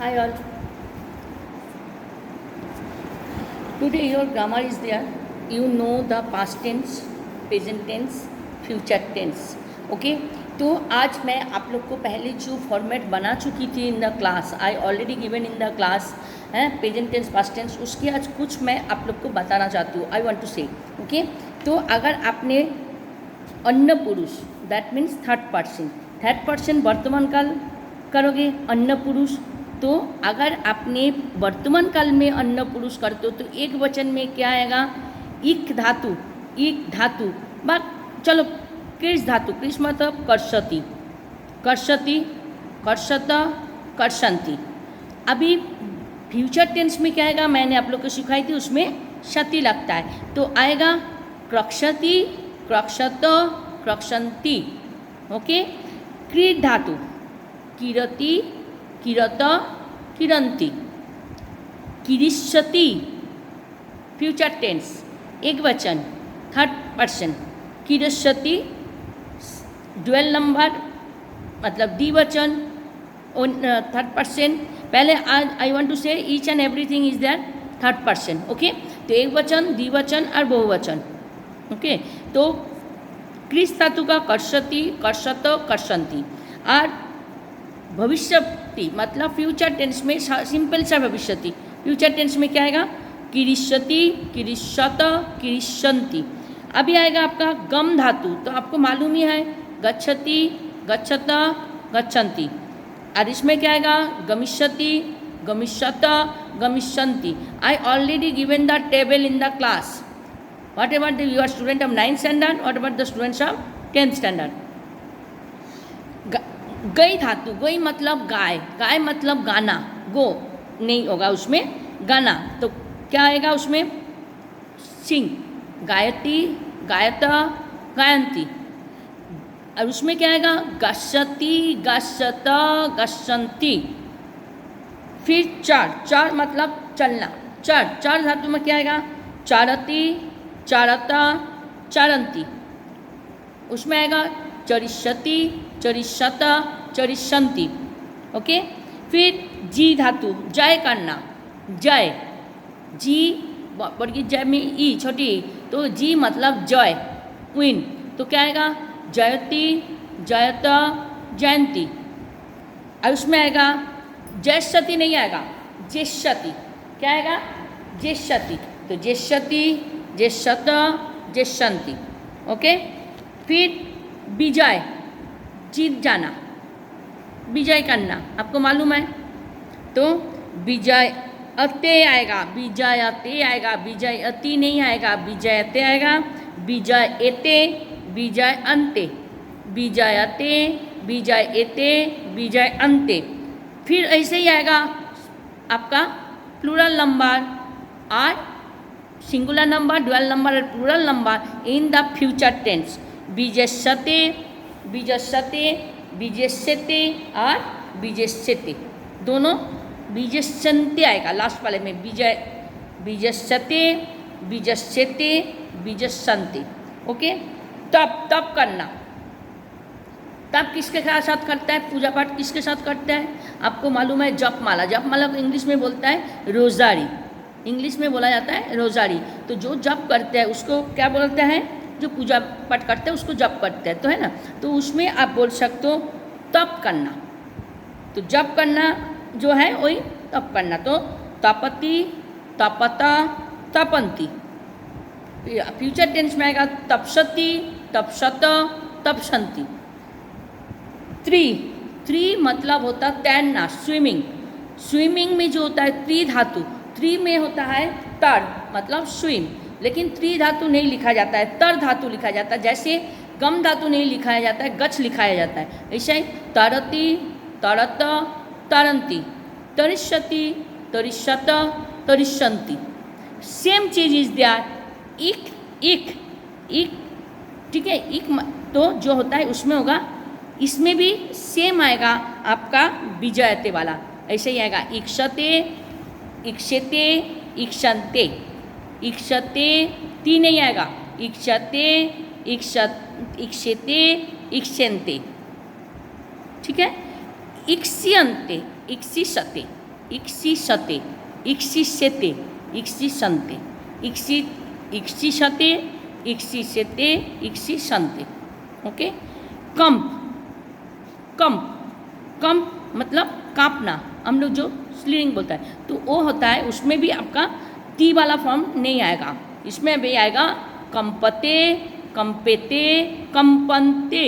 Hi all. Today your grammar is there. You know the past tense, present tense, future tense. Okay. तो आज मैं आप लोग को पहले जो फॉर्मेट बना चुकी थी इन the class, I already given in the class है प्रेजेंट टेंस पास्ट टेंस, उसकी आज कुछ मैं आप लोग को बताना चाहती हूँ. आई वांट टू से ओके. तो अगर आपने अन्न पुरुष दैट मीन्स थर्ड पर्सन वर्तमान काल करोगे अन्न पुरुष. तो अगर आपने वर्तमान काल में अन्न पुरुष करते हो तो एक वचन में क्या आएगा? इक धातु बा चलो कृष धातु. कृष मतलब कर्षति, कर्षत, कर्षन्ति. अभी फ्यूचर टेंस में क्या आएगा? मैंने आप लोग को सिखाई थी, उसमें क्षति लगता है तो आएगा क्रक्षति, क्रक्षत, क्रक्षन्ति. ओके. क्रीड धातु किरति, किरत, किरन्ति. किरिष्यति फ्यूचर टेंस एक वचन थर्ड पर्सन. किरिष्यति ड्वेल नंबर मतलब द्विवचन थर्ड पर्सन. पहले आई वांट टू से each and everything is there third person. Okay. तो एक वचन, द्विवचन और बहुवचन. ओके. तो क्रिस धातु का कर्षति, कर्षत, कर्षन्ति. और भविष्यति मतलब फ्यूचर टेंस में सिंपल सा भविष्यति. फ्यूचर टेंस में क्या आएगा? किरिष्यति, किरिष्यत, किरिष्यन्ति. अभी आएगा आपका गम धातु. तो आपको मालूम ही है गच्छति, गच्छत, गच्छन्ति. और इसमें क्या आएगा? गमिष्यति, गमिष्यत, गमिष्यन्ति. I already given the table in the class. Whatever you are student of 9th standard, whatever the students of 10th standard. गई धातु, गई मतलब गाय, गाय मतलब गाना. गो नहीं होगा उसमें, गाना. तो क्या आएगा उसमें? सिंग. गायति, गायत, गायन्ति. और उसमें क्या आएगा? गच्छति, गच्छत, गच्छन्ति. फिर चार मतलब चलना. चार धातु में क्या आएगा? चारति, चारता, चारन्ति. उसमें आएगा चरिष्यति, चरिष्यत, चरिष्यन्ति. ओके. फिर जी धातु जय करना. जय जी बड़ी जय में ई छोटी, तो जी मतलब जय, विन. तो क्या आएगा? जयति, जयत, जयंती. और उसमें आएगा जयशति नहीं आएगा, जेष्यति. क्या आएगा? जेष्यति. तो जेष्यति, जेष्यत, जेष्यन्ति. ओके. फिर विजय जीत जाना, विजय करना. आपको मालूम है तो विजय अते आएगा, विजयते आएगा, विजय अति नहीं आएगा, विजयते आएगा. विजय एते, विजय अंते, विजयते, विजय एते, विजय अंते. फिर ऐसे ही आएगा आपका प्लूरल नंबर और सिंगुलर नंबर, ड्यूअल नंबर और plural number in the future tense. विजस्यते, विजस्यते, विजस्यते और विजस्यते. दोनों विजस्यन्ते आएगा लास्ट वाले में. विजय, विजस्यते, विजस्यते, विजस्यन्ते. ओके. तब करना. तब किसके साथ करता है? पूजा पाठ किसके साथ करता है? आपको मालूम है जपमाला. जपमाला को इंग्लिश में बोलता है रोजारी. इंग्लिश में बोला जाता है रोजारी. तो जो जप करते हैं उसको क्या बोलते हैं? जो पूजा पाठ करते हैं उसको जप करते हैं, तो है ना. तो उसमें आप बोल सकते हो तप करना. तो जप करना जो है वही तप करना. तो तपति, तपता, तपन्ति. फ्यूचर टेंस में आएगा तपसति, तपसत, तपसन्ति. थ्री मतलब होता है तैरना, स्विमिंग. स्विमिंग में जो होता है त्रि धातु, त्रि में होता है तर मतलब स्विम. लेकिन त्रि धातु नहीं लिखा जाता है, तर धातु लिखा जाता है. जैसे गम धातु नहीं लिखाया जाता है, गच्छ लिखाया जाता है. ऐसे ही तरति, तरत, तरन्ति, तरिष्यति, तरिष्यत, तरिष्यन्ति. सेम चीज इज देयर. इक. ठीक है. इक तो जो होता है उसमें होगा, इसमें भी सेम आएगा आपका विजयते वाला. ऐसे ही आएगा इक्षते, इक्षते, इक्षन्ते. इक्षते ती नहीं आएगा. इक्षते, इक्षते, इक्षन्ते. ठीक है. इक्ष्यन्ते, इक्ष्यते. इक्षिषते, इक्षिष्यते, इक्षिषन्ते, इक्षिषते, इक्षिष्यते, इक्षिषन्ते। ओके। कंप, कंप, कंप मतलब कांपना, हम लोग जो स्लीरिंग बोलता है तो वो होता है, उसमें भी आपका टी वाला फॉर्म नहीं आएगा, इसमें भी आएगा कंपते, कंपेते, कंपन्ते,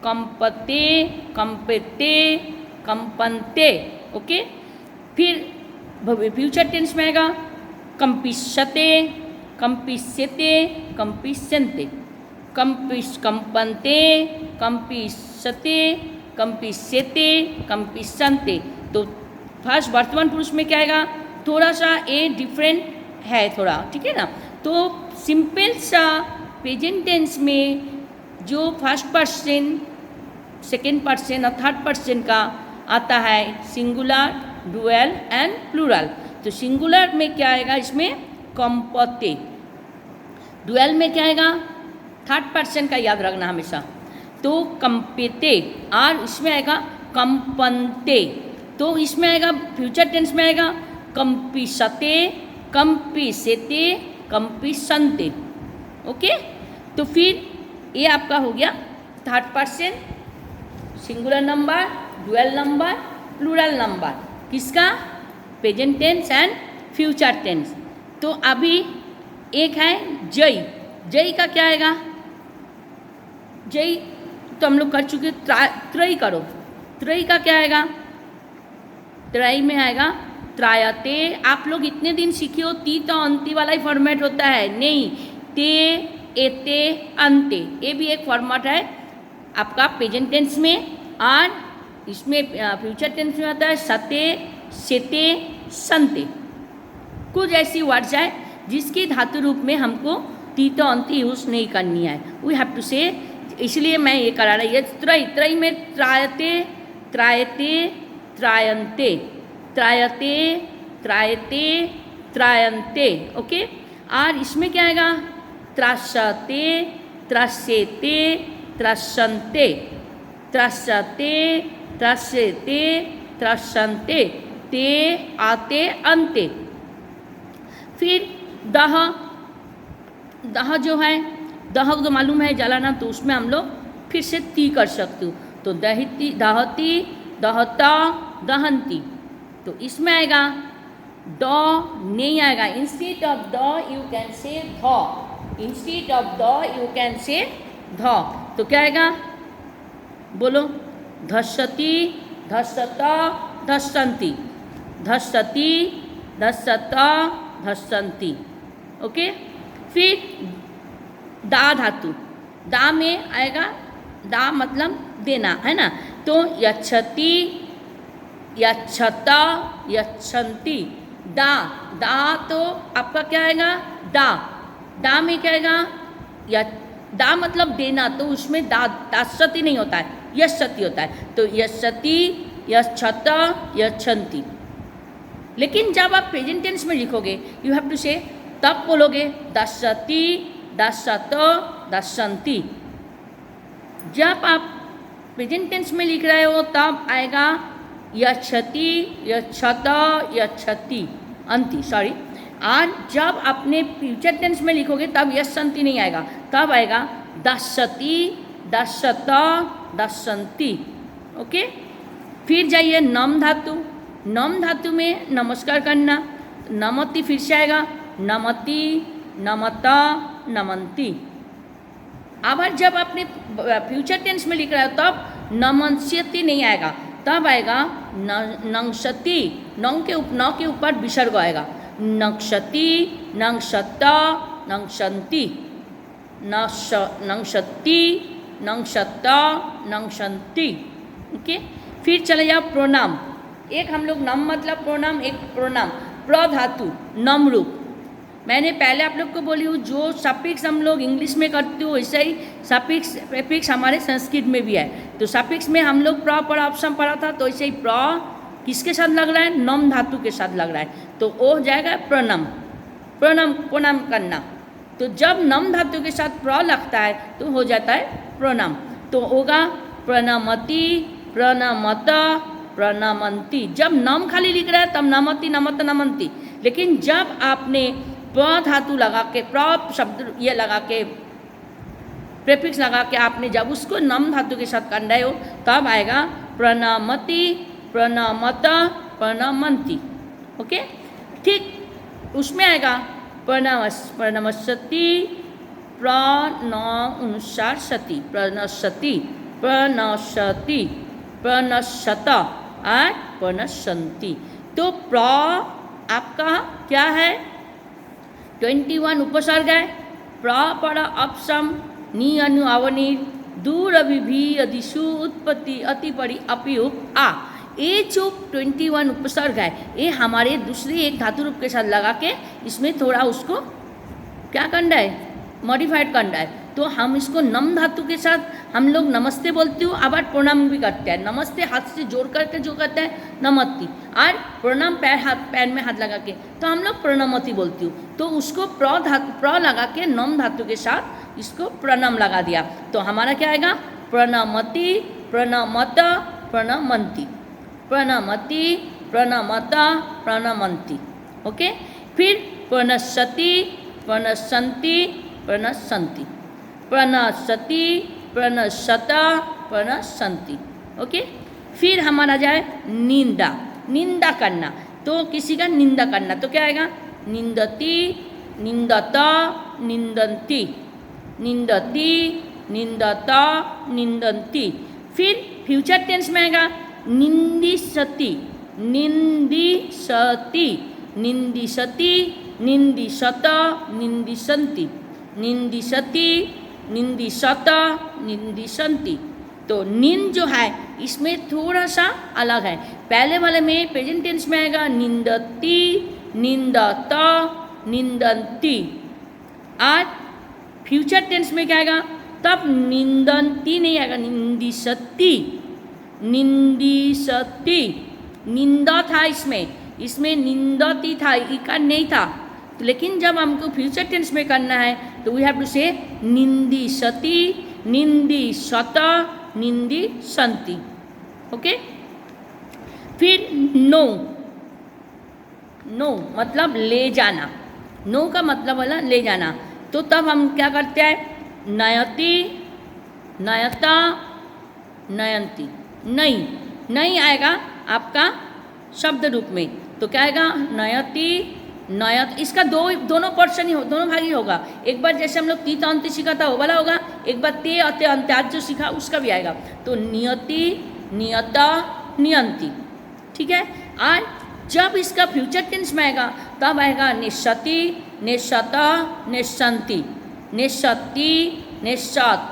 कंपते, कंपेते, कंपन्ते। ओके। फिर फ्यूचर टेंस में आएगा कंपिष्यते, कंपिष्यते, कंपिष्यन्ते, कंपन्ते, कंपिष्यते, कंपिष्यते, कंपिष्यन्ते। तो फर्स्ट वर्तमान पुरुष में क्या आएगा, थोड़ा सा ए डिफरेंट है थोड़ा, ठीक है ना। तो सिंपल सा प्रेजेंट टेंस में जो फर्स्ट पर्सन, सेकेंड पर्सन और थर्ड पर्सन का आता है सिंगुलर, डुअल एंड प्लूरल। तो सिंगुलर में क्या आएगा, इसमें कंपते, डुअल में क्या आएगा, थर्ड पर्सन का याद रखना हमेशा, तो कंपेते, और इसमें आएगा कंपन्ते। तो इसमें आएगा फ्यूचर टेंस में आएगा कंपिष्यते, कंपिष्यते, कंपिष्यन्ते। ओके। तो फिर ये आपका हो गया third person, singular number, dual number, plural number, किसका, present tense and future tense. तो अभी एक है जय, जय का क्या आएगा, जय तो हम लोग कर चुके, त्रयी करो, त्रयी का क्या आएगा, त्रयी में आएगा त्रायते। आप लोग इतने दिन सीखे हो ती तो अंति वाला ही फॉर्मेट होता है, नहीं, ते, एते, अंते, ये भी एक फॉर्मेट है आपका प्रेजेंट टेंस में, और इसमें फ्यूचर टेंस में आता है सते, सेते, संते। कुछ ऐसी वर्ड्स है जिसकी धातु रूप में हमको ती तो अंति यूज नहीं करनी है, वी हैव टू से, इसलिए मैं ये करा रही है। त्रय, त्रय में त्रायते, त्रायते, त्रायन्ते, त्रायते, त्रायते, त्रायन्ते। ओके। और इसमें क्या आएगा, त्रास्यते, त्रास्यते, त्रास्यन्ते, त्रास्यते, त्रास्यते, त्रास्यन्ते, ते, आते, अन्ते। फिर दह, दह जो है, दह तो मालूम है जलाना, तो उसमें हम लोग फिर से ती कर सकते हो, तो दहिती, दहती, दहता, दहंती। तो इसमें आएगा ड नहीं आएगा, इंस्टेड ऑफ द यू कैन से ध, इंस्टेड ऑफ द यू कैन से ध। तो क्या आएगा, बोलो, धस्यति, धस्यत, धस्यन्ति, धस्यति, धस्यत, धस्यन्ति। ओके। फिर दा धातु, दा में आएगा, दा मतलब देना है ना, तो यच्छति, यच्छत, यच्छन्ति, दा, दा तो आपका क्या आएगा, दा, दा में क्या आएगा, दा मतलब देना, तो उसमें दा, दास्यति नहीं होता है, यशति होता है, तो यशति, यच्छत, यच्छन्ति। लेकिन जब आप प्रेजेंट टेंस में लिखोगे यू हैव टू से, तब बोलोगे दस्यति, दस्यत, दस्यन्ति। जब आप प्रेजेंट टेंस में लिख रहे हो तब आएगा यच्छति, यच्छत, यच्छति, अंति, सॉरी। और जब आपने फ्यूचर टेंस में लिखोगे तब यशंति नहीं आएगा, तब आएगा दस्यति, दस्यत, दस्यन्ति। ओके। फिर जाइए नम धातु, नम धातु में नमस्कार करना, नमति फिर से आएगा, नमति, नमता, नमन्ति। अब जब आपने फ्यूचर टेंस में लिख रहा है तब नमस्यति नहीं आएगा, तब आएगा नंक्षति, न के ऊपर विसर्ग आएगा, नक्षति, नंक्षत, नंक्षन्ति, नंक्षति, नंक्षत, नंक्षन्ति। ओके। फिर चले जाओ प्रोनाम, एक हम लोग नम मतलब प्रोनाम, एक प्रोनाम, प्र धातु, नम रूप। मैंने पहले आप लोग को बोली हूँ जो सफिक्स हम लोग इंग्लिश में करते हो वैसे ही सफिक्स प्रीफिक्स हमारे संस्कृत में भी है। तो सफिक्स में हम लोग प्र पढ़ा, ऑप्शन पढ़ा था, तो ऐसे ही प्र किसके साथ लग रहा है, नम धातु के साथ लग रहा है, तो वो हो जाएगा प्रणम, प्रणम, प्रणाम करना। तो जब नम धातु के साथ प्र लगता है तो हो जाता है प्रणाम, तो होगा प्रणमति, प्रणमत, प्रणमंती। जब नम खाली लिख रहा है तब नमति नमत नमंती, लेकिन जब आपने प्र धातु लगा के, प्र शब्द ये लगा के, प्रेफिक्स लगा के आपने जब उसको नम धातु के साथ कंडाए हो तब आएगा प्रणमति, प्रणमत, प्रणमंती। ओके, ठीक उसमें आएगा प्रणमस्यति, प्रणशति, प्रणशति, प्रणशति, प्रणशत और प्रणशंति। तो प्र आपका क्या है? 21 उपसर्ग है। प्र पर अपसम, नी अनु अवनीर, दूर अभिभी अधिशु उत्पत्ति अति परि अपि उप आ। ये जो 21 उपसर्ग है ये हमारे दूसरे एक धातु रूप के साथ लगा के इसमें थोड़ा उसको क्या करना है, मॉडिफाइड करना है। तो हम इसको नम धातु के साथ हम लोग नमस्ते बोलते हो, अब प्रणाम भी करते हैं। नमस्ते हाथ से जोड़ करके जो करते हैं नमस्ती, और प्रणाम पैर में हाथ लगा के तो हम लोग प्रणमति बोलती हो। तो उसको प्र लगा के नम धातु के साथ इसको प्रणाम लगा दिया तो हमारा क्या आएगा? प्रणमति, प्रणमत, प्रणमंती, प्रणमति, प्रणमत, प्रणमंती। ओके, फिर प्रणशति, प्रणशंति, प्रणशंति, प्रणशति, प्रणशत, प्रणशंति। ओके, फिर हमारा जाए निंदा, निंदा करना। तो किसी का निंदा करना तो क्या आएगा? निंदति, निंदत, निंदन्ति, निंदति, निंदत, निंदन्ति। फिर फ्यूचर टेंस में आएगा निंदिशति, निंदिशति, निंदिशति, निंदिशत, निंदिशन्ति, निंदिशति, निंदिशत, निंदिशन्ति। तो निन जो है इसमें थोड़ा सा अलग है। पहले वाले में प्रेजेंट टेंस में आएगा निंदति, निंदत, निंदन्ति, और फ्यूचर टेंस में क्या आएगा? तब निंदन्ति नहीं आएगा, निंदिशति, निंदिशति। निंदा था इसमें निंदति था, इकार नहीं था। लेकिन जब हमको फ्यूचर टेंस में करना है तो वी हैव टू से निंदिशति, निंदिशत, निंदिशन्ति। ओके, फिर नो, नो मतलब ले जाना। नो का मतलब वाला ले जाना। तो तब हम क्या करते हैं? नयति, नयता, नयन्ति। नहीं, नहीं आएगा आपका शब्द रूप में तो क्या आएगा? नयति, नयत। इसका दोनों पोर्शन ही दोनों भाग ही होगा। एक बार जैसे हम लोग तीत अंत सीखा था वो वाला होगा, एक बार ते अते अंत आज जो सीखा उसका भी आएगा। तो नियति, नियता, नियंती। ठीक है, और जब इसका फ्यूचर टेंस में आएगा तब आएगा निश्चति, निश्चत, निश्चन्ति, निश्चति, निश्चत,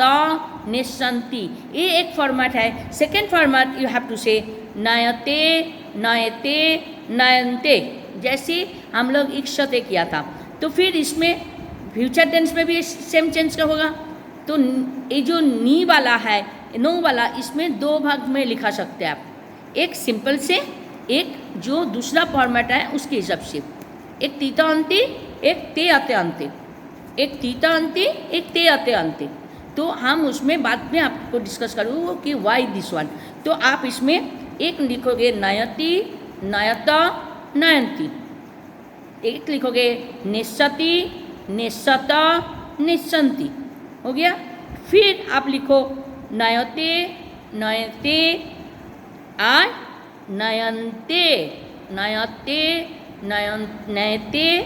निश्चन्ति। ये एक फॉर्मेट है। Second format you have to say नयते, नयते, नयन्ते। जैसे हम लोग इक्षते किया था तो फिर इसमें फ्यूचर टेंस में भी सेम चेंज का होगा। तो ये जो नी वाला है, नो वाला, इसमें दो भाग में लिखा सकते हैं आप। एक सिंपल से, एक जो दूसरा फॉर्मेट है उसके हिसाब से। एक तीता अंति, एक ते अते अंते। एक तीता अंति, एक ते अते अंते। तो हम उसमें बाद में आपको डिस्कस करूँ कि वाई दिस वन। तो आप इसमें एक लिखोगे नयति, नयता, नयन्ति। एक लिखोगे निश्चति, निश्चत, निश्चन्ति। हो गया। फिर आप लिखो नयते, नयते, और नयन्ते, नयते, नयते,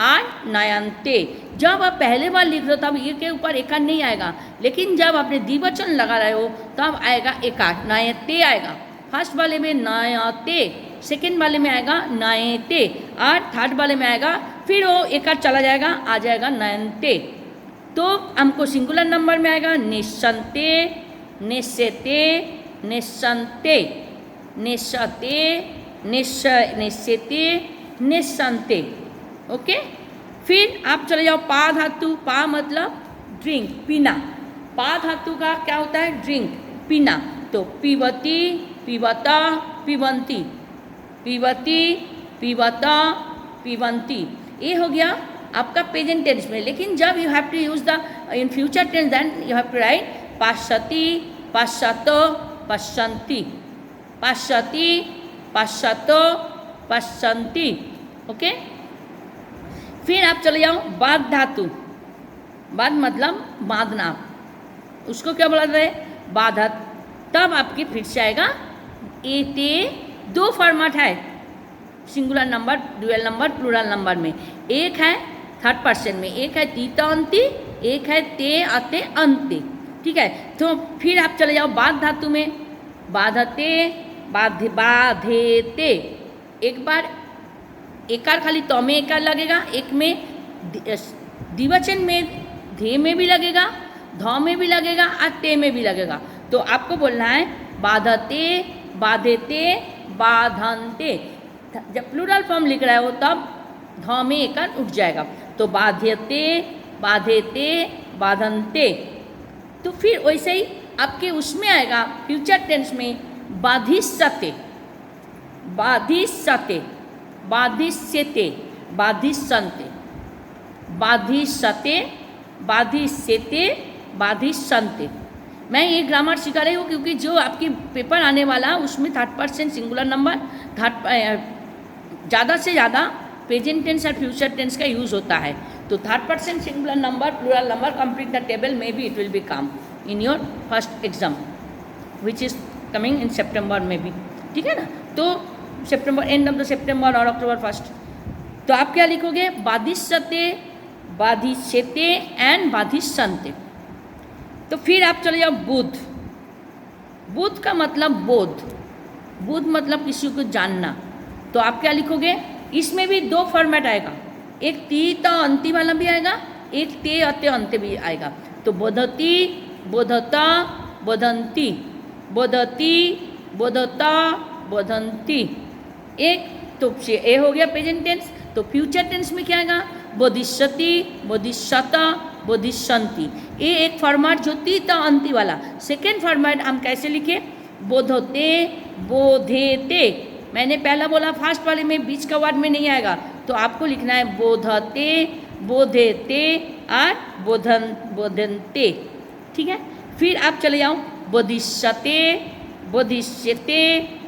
और नयन्ते। जब आप पहले बार लिख रहे हो तब ये के ऊपर एकार नहीं आएगा, लेकिन जब आपने द्विवचन लगा रहे हो तब आएगा एकार, नयते आएगा। फर्स्ट वाले में नयते, सेकेंड वाले में आएगा नयते, और थर्ड वाले में आएगा फिर वो एकार चला जाएगा, आ जाएगा नयन्ते। तो हमको सिंगुलर नंबर में आएगा निश्चन्ते, निश्चते, निश्चन्ते, निश्चते, निश्चते, निश्चन्ते। ओके, फिर आप चले जाओ पा धातु। पा मतलब ड्रिंक, पीना। पा धातु का क्या होता है? ड्रिंक, पीना। तो पीबती, पीबता, पीबंती, पीबती, पीबता, पीबंती। ये हो गया आपका प्रेजेंट टेंस में। लेकिन जब you have to use the in future tense then you have to write पश्यति, पश्यतो, पश्यन्ति। पश्यति, पश्यतो, पश्यन्ति। ओके, फिर आप चले जाओ बाध धातु। बाध मतलब बांधना, उसको क्या बोला जाता है? बाधत। तब आपके फिर से आएगा एते। दो फॉर्मेट है singular number, dual number, plural number में। एक है थर्ड पर्सन में, एक है तीत अंति, एक है ते अते अंते। ठीक है, तो फिर आप चले जाओ बाध धातु में। बाधते, बाधेते। एक बार एकार खाली तो में एकार लगेगा, एक में द्विवचन में धे में भी लगेगा, ध में भी लगेगा और ते में भी लगेगा। तो आपको बोलना है बाधते, बाधेते, बाधन्ते। जब प्लूरल फॉर्म लिख रहे हो तब ध में एकार उठ जाएगा। तो बाध्यते, बाधेते, बाधन्ते। तो फिर वैसे ही आपके उसमें आएगा फ्यूचर टेंस में बाधिष्यते, बाधिष्यते, बाधिष्यते, बाधिष्यन्ते, बाधिष्यते, बाधिष्यते, बाधिष्यन्ते। मैं ये ग्रामर सिखा रही हूँ क्योंकि जो आपकी पेपर आने वाला है उसमें थर्ड पर्सन सिंगुलर नंबर ज़्यादा से ज़्यादा प्रेजेंट टेंस और फ्यूचर टेंस का यूज़ होता है। तो third person singular number, plural number, complete the table, maybe it will be come in your first exam which is coming in सितंबर में भी। ठीक है ना? तो सितंबर, एंड ऑफ द सितंबर और अक्टूबर फर्स्ट। तो आप क्या लिखोगे? बाधिष्यते, बाधिष्यते एंड बाधिष्यन्ते। तो फिर आप चले जाओ बुध। बुध का मतलब बोध, बुध मतलब किसी को जानना। तो आप क्या लिखोगे? इसमें भी दो फॉर्मेट आएगा, एक ती त अंति वाला भी आएगा, एक ते अते अंत्य भी आएगा। तो बोधति, बोधता, बोधन्ति, बोधति, बोधता, बोधन्ति। एक तो ए हो गया प्रेजेंट टेंस। तो फ्यूचर टेंस में क्या आएगा? बोधिष्यति, बोधिष्यता, बोधिष्यन्ति। ये एक फॉर्मेट जो ती त अंति वाला। सेकेंड फॉर्मेट हम कैसे लिखे? बोधते, बोधेते। मैंने पहला बोला फास्ट वाले में, बीच का वर्ड में नहीं आएगा। तो आपको लिखना है बोधते, बोधेते और बोधन्ते। ठीक है, फिर आप चले जाओ बोधिष्यते, बोधिष्यते,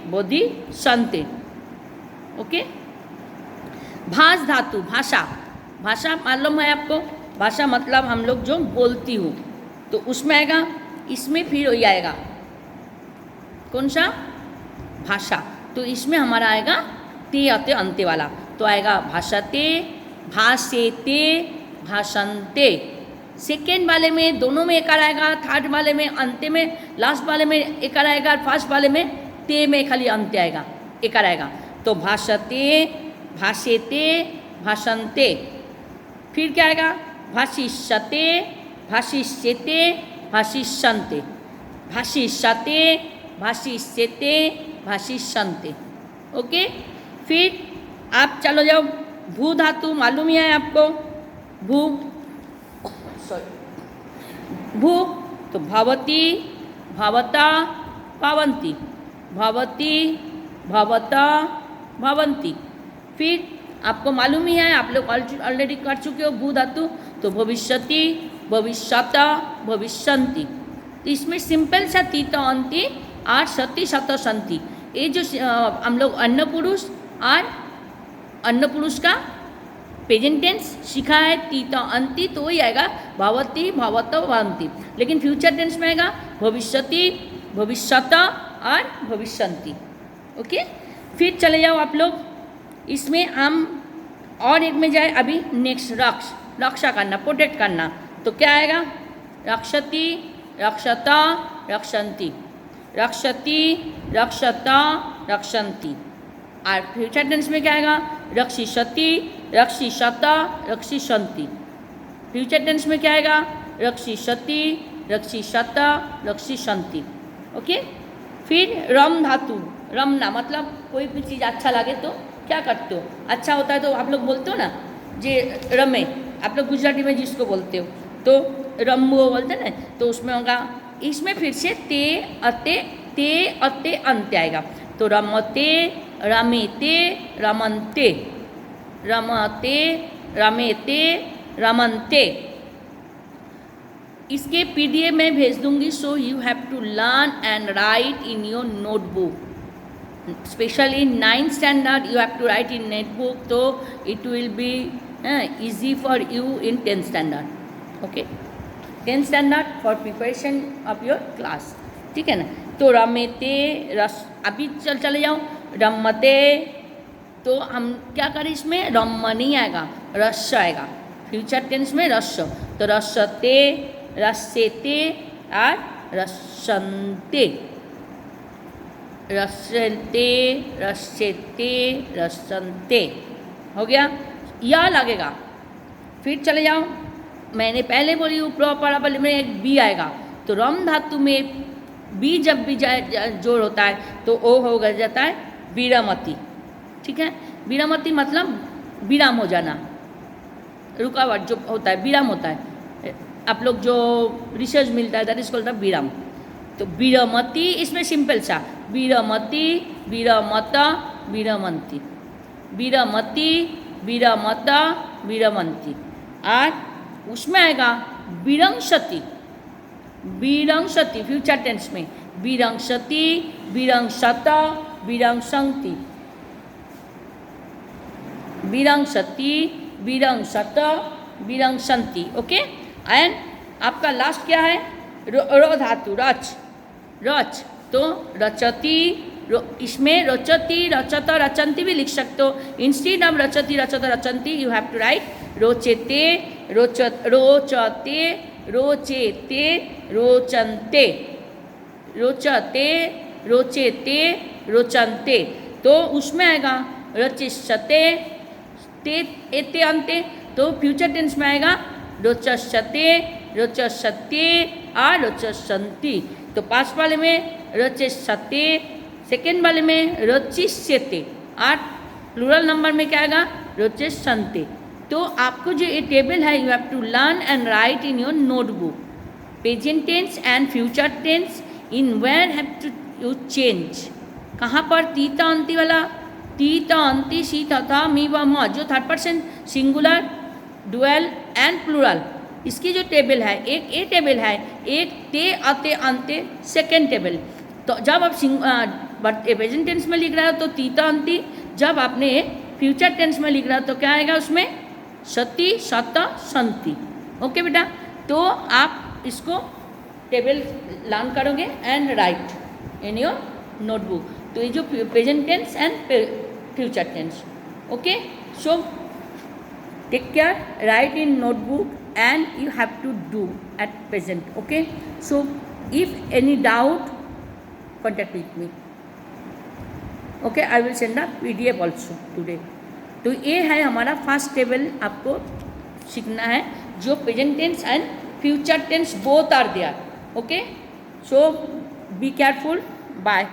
बोधिष्यन्ते। ओके, भाष धातु, भाषा। भाषा मालूम है आपको? भाषा मतलब हम लोग जो बोलती हूँ, तो उसमें आएगा, इसमें फिर वही आएगा कौन सा? भाषा। तो इसमें हमारा आएगा ते अते अंत्य वाला। तो आएगा भाषते, भाषेते, भाषन्ते। सेकेंड वाले में दोनों में एकार आएगा, थर्ड वाले में अंत्य में, लास्ट वाले में एकार आएगा, फर्स्ट वाले में ते में खाली अंत्य आएगा, एकार आएगा। तो भाषते, भाषेते, भाषन्ते। फिर क्या आएगा? भाषिष्यते, भाषिष्यते, भाषिष्यन्ते, भाषिष्यते, भाषिष्यते, भाषिष्यन्ते। ओके, फिर आप चलो जाओ भू धातु, मालूम ही है आपको? भू, सॉरी, भू। तो भवती, भवता, भवन्ति, भवती, भवता, भवन्ति। फिर आपको मालूम ही है, आप लोग ऑलरेडी कर चुके हो भू धातु। तो भविष्यति, भविष्यता, भविष्यन्ति। तो इसमें सिंपल सा तीत अंति और सती शत संति। ये जो हम लोग अन्न पुरुष और अन्न पुरुष का प्रेजेंट टेंस सीखा है तीत अंति, तो वही आएगा भवती, भवत, भवन्ति। लेकिन फ्यूचर टेंस में आएगा भविष्यति, भविष्यता और भविष्यन्ति। ओके, फिर चले जाओ आप लोग इसमें हम और एक में जाए। अभी नेक्स्ट रक्ष, रक्षा करना, प्रोटेक्ट करना। तो क्या आएगा? रक्षति, रक्षता, रक्षन्ति, रक्षति, रक्षता, रक्षन्ति। और फ्यूचर टेंस में क्या आएगा? रक्षिष्यति, रक्षिष्यता, रक्षिष्यन्ति। फ्यूचर टेंस में क्या आएगा? रक्षिष्यति, रक्षिष्यता, रक्षिष्यन्ति। ओके, फिर रम धातु। रमना मतलब कोई भी चीज़ अच्छा लगे तो क्या करते हो? अच्छा होता है तो आप लोग बोलते हो ना, जे रमे, आप लोग गुजराती में जिसको बोलते हो तो रमो बोलते हैं ना। तो उसमें होगा, इसमें फिर से ते अते अंत्य आएगा। तो रमते, रमेते, रमन्ते, रमते, रमेते, रमन्ते। इसके पीडीएफ में भेज दूंगी, so you have to learn and write in your notebook. especially in 9th standard you have to write in notebook, so it will be easy for you in 10th standard. Okay, 10th standard for preparation of your class. ठीक है ना. तो रमेते रस, अभी चले जाओ. रमते, तो हम क्या करें इसमें, रम नहीं आएगा, रस आएगा. फ्यूचर टेंस में रस, तो रसते, रसेते और रसंते. रसते, रसेते, रसंते हो गया. यह लगेगा. फिर चले जाओ, मैंने पहले बोली हूँ प्रॉपर में एक बी आएगा, तो रम धातु में बी जब भी जोड़ होता है तो ओ हो जाता है विरामती. ठीक है, विरामती मतलब विराम हो जाना, रुकावट जो होता है, विराम होता है. आप लोग जो रिसर्च मिलता है दैट इज कॉल्ड द विराम. तो विरमती इसमें सिंपल सा, विरमती, विरमत, विरमंती, विरमती, विरमत, विरमंती. और उसमें आएगा विरंशति. विरंशति फ्यूचर टेंस में विरंशति, विरंशत, विरंशंति, विरंशति, विरंशत, विरंशंति. ओके. एंड आपका लास्ट क्या है, रो धातु, रच. रच, तो रचती, इसमें रचती, रचत, रचंती भी लिख सकते हो. इंस्टीड ऑफ रचती, रचत, रचंती यू हैव टू राइट रोचते, रोचते, रोचेते, रोचंते, रोचते, रोचेते, रोचंते. तो उसमें आएगा रचिष्यते, ते एते अंते, तो फ्यूचर टेंस में आएगा रोचष्यते, रोचष्यते और रोचष्यन्ति. तो पास्ट वाले में रचिष्यते, सेकेंड वाले में रचिष्यते, और प्लूरल नंबर में क्या आएगा, रोचष्यन्ते. तो आपको जो ये टेबल है you have to learn and write in your notebook. Present tense and future tense in where have to you change. कहाँ पर, तीता अंति वाला, तीता अंति सी तथा मी व म, जो third person singular, dual and plural, इसकी जो टेबल है, एक ए टेबल है, एक ते अते अंते सेकेंड टेबल. तो जब आप प्रेजेंट टेंस में लिख रहे हो तो तीता अंति, जब आपने फ्यूचर टेंस में लिख रहा हो तो क्या आएगा उसमें, सती, सत, संति. ओके बेटा, तो आप इसको टेबल लर्न करोगे and write in your notebook. तो ये जो present tense and future tense. Okay, so take care, write in notebook and you have to do at present. Okay, so if any doubt contact with me. Okay, I will send a PDF also today. तो ये है हमारा first table, आपको सीखना है जो present tense and future tense both are there. Okay, so be careful. Bye.